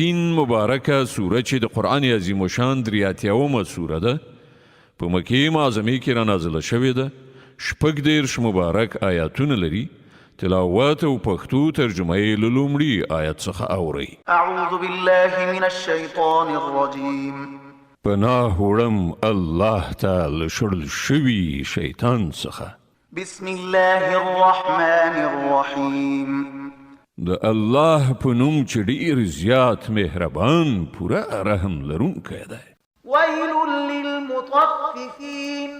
المطففین مبارکه سوره چې د قرآن عظیم الشان 83 سوره ده په مکې معظمې کې را نازله شوې ده 46 مبارک آیاتونه لري تلاوت او پښتو ترجمه یې له لومړي آیت څخه اورئ اعوذ بالله من الشیطان الرجیم پناه وړم الله تعالی شړل شوي شیطان څخه بسم الله الرحمن الرحیم د الله په نوم چې ډېر زیات مهربان پوره رحم لرونکی دی ويل للمطففين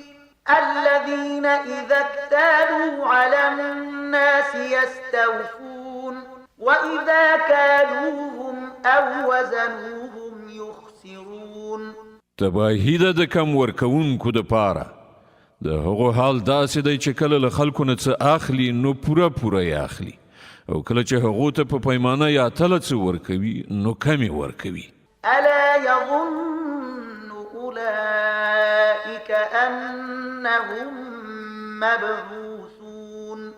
الذين إذا اكتالوا على الناس يستوفون وإذا كالوهم أو وزنوهم يخسرون تباهی ده د کم ورکوونکو دپاره د هغو حال داسې دی چې کله له خلکو نه څه اخلي نو پوره یې اخلي او کله چې هغو ته په پیمانه یا تله څه ورکوي نو کمې ورکوي ألا يظن أولئك أنهم مبعوثون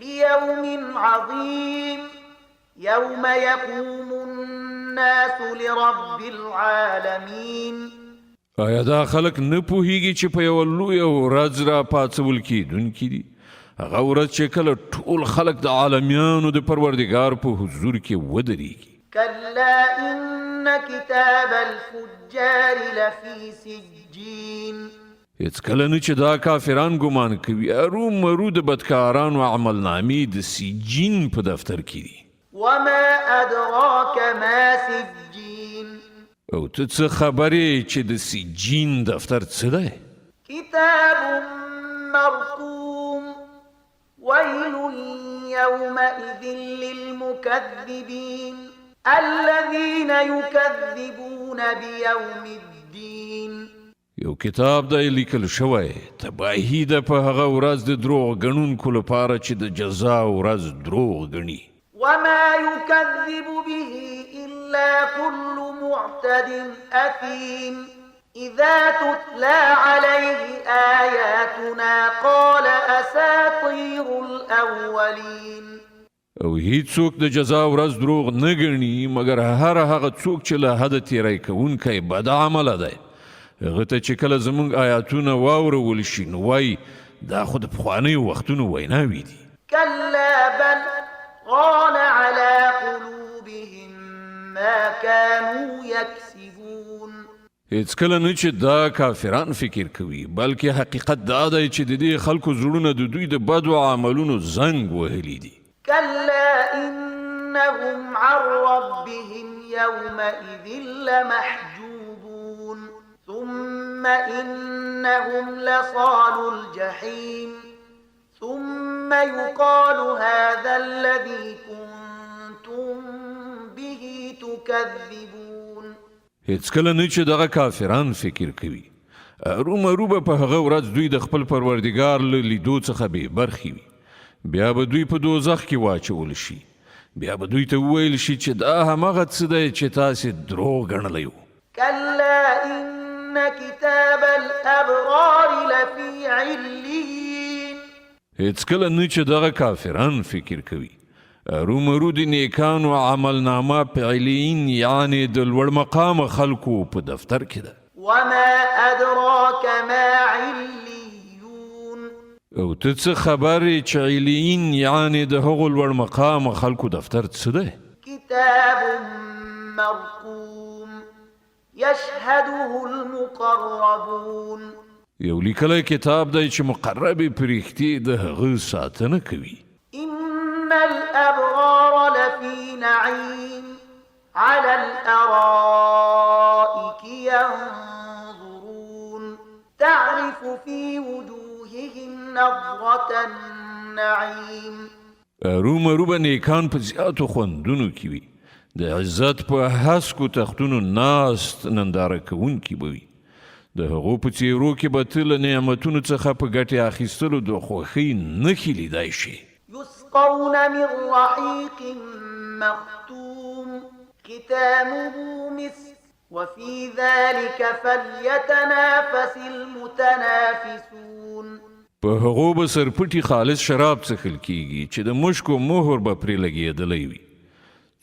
ليوم عظيم يوم يقوم الناس لرب العالمين آیا دا خلک نه پوهیږي چې په یوه لویه ورځ را پاڅول کیدونکي دي هغه ورځ چې کله ټول خلک د عالمیانو د پروردګار په حضور کې ودرېږي كلا إن كتاب الفجار لفي سجين هیڅکله نه چې دا کافران ګمان کوي ارومرو د بدکارانو عملنامې د سجین په دفتر کې دي وما أدراك ما سجين او ته څه خبرې چې د سجین دفتر څه دی كتاب مرقوم ويل يومئذ للمكذبين الذين يكذبون بيوم الدين یو کتاب دی لیکل شوی تباهی ده په هغه ورځ د دروغ ګڼونکو لپاره چې د جزا ورځ دروغ ګڼي وما يكذب به إلا كل معتد أثيم إذا تتلى عليه آياتنا قال أساطير الأولين او هیڅوک د جزا ورځ دروغ نه ګڼي مګر هر هغه څوک چې له حده تیری کوونکی بد عمله دی هغه ته چې کله زموږ آیاتونه واورول شي نو وایي دا خو د پخوانیو وختونو ویناوې دي كلا بل ران على قلوبهم ما كانوا يكسبون هیڅکله نه چې دا کافران فکر کوي بلکې حقیقت دا دی چې د دې خلکو زړونه د دوی د بدو عملونو زنګ وهلي دي كلا إنهم عن ربهم يومئذ لمحجوبون ثم إنهم لصالوا الجحيم ثم يقال هذا الذي كنتم به تكذبون هیڅکله نه چې دغه کافران فکر کوي ارومرو به په هغه ورځ دوی د خپل پروردګار له لیدو څخه بې برخې وي بیا به دوی په دوزخ کې واچول شي بیا به دوی ته وویل شي چې دا همغه څه دی چې تاسې دروغ ګڼلی وو كلا إن كتاب الأبرار لفي عليين هیڅکله نه چې دغه کافران فکر کوي ارومرو د نیکانو عملنامه په علیین یعنی د لوړ مقام خلکو په دفتر کې ده وما أدراك ما عليون او ته څه خبرې چې علیین یعنی د هغو لوړ مقام خلکو دفتر څه دی كتاب مرقوم يشهده المقربون یو لیکلی کتاب دی چې مقربې پرښتې د هغه ساتنه کوي إن الأبرار لفي نعيم على الأرائك ينظرون تعرف في وجوههم نظرة النعيم ارومرو به نیکان په زیاتو خوندونو کې وي د عزت په هسکو تختونو ناست ننداره کوونکي به وي د هغو په څیرو کې به ته له نعمتونو څخه په ګټې اخیستلو د خوښۍ نښې لیدای شي يسقون من رحيق مختوم ختامه مسك وفي ذلك فليتنافس المتنافسون په هغو به سرپټي خالص شراب څښل کیږي چې د مشکو مهر به پرې لګېدلی وي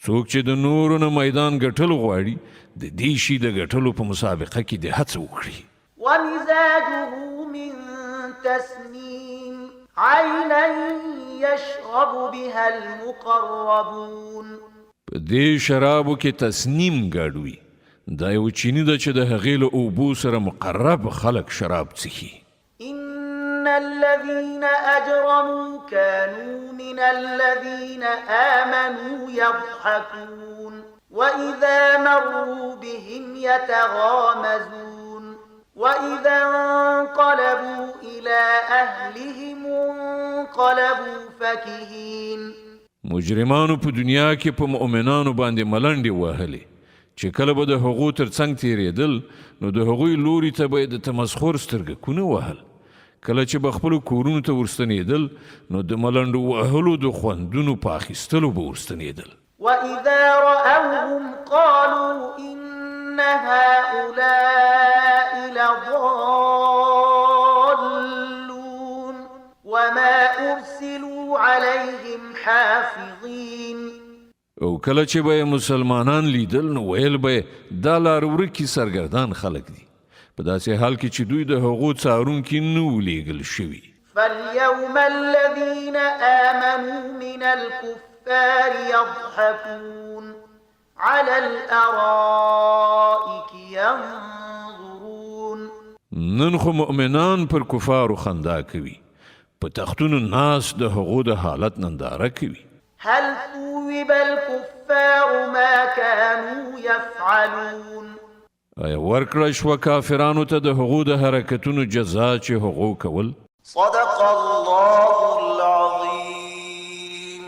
څوک چې د نورو نه میدان ګټل غواړي د دې شي د ګټلو په مسابقه کې د هڅه وکړي. ومزاجه من تسنيم عينا يشرب بها المقربون. په دې شرابو کې تسنیم ګډوي. دا یو چینی ده چې د هغې له اوبو سره مقرب خلک شراب څښي. إن الذين أجرموا كانوا من الذين آمنوا يضحكون وإذا مروا بهم يتغامزون وإذا انقلبوا إلى أهلهم انقلبوا فكهين. مجرمانو په دنیا کې په مؤمنانو باندې ملنډې وهلې چې کله به د هغو تر څنګ تېرېدل نو د هغوی لوري ته به یې د تمسخر سترګکونه وهل. کله چې به خپلو کورونو ته ورستنېدل نو د ملنډو وهلو د خوندونو په اخیستلو به ورستنېدل. وإذا رأوهم قالوا إن هؤلاء لضالون وما أرسلوا عليهم حافظين. او کله چې به مسلمانان لیدل نو ویل به دا لار ورکي سرګردان خلک دي په داسې حال کې چې دوی د هغو څارونکي نه وو لیږل شوي. فاليوم الذين آمنوا من الكفار يضحكون على الأرائك ينظرون. نن خو مؤمنان پر کفارو خندا کوي په تختونو ناس د هغو د حالت ننداره کوي. هل ثوب الكفار ما كانوا يفعلون. آیا ورکړه شوه کافرانو ته د هغو د حرکتونو جزا چې هغو کول. صدق الله العظيم.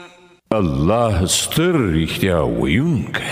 الله ستر رښتیا ویونکی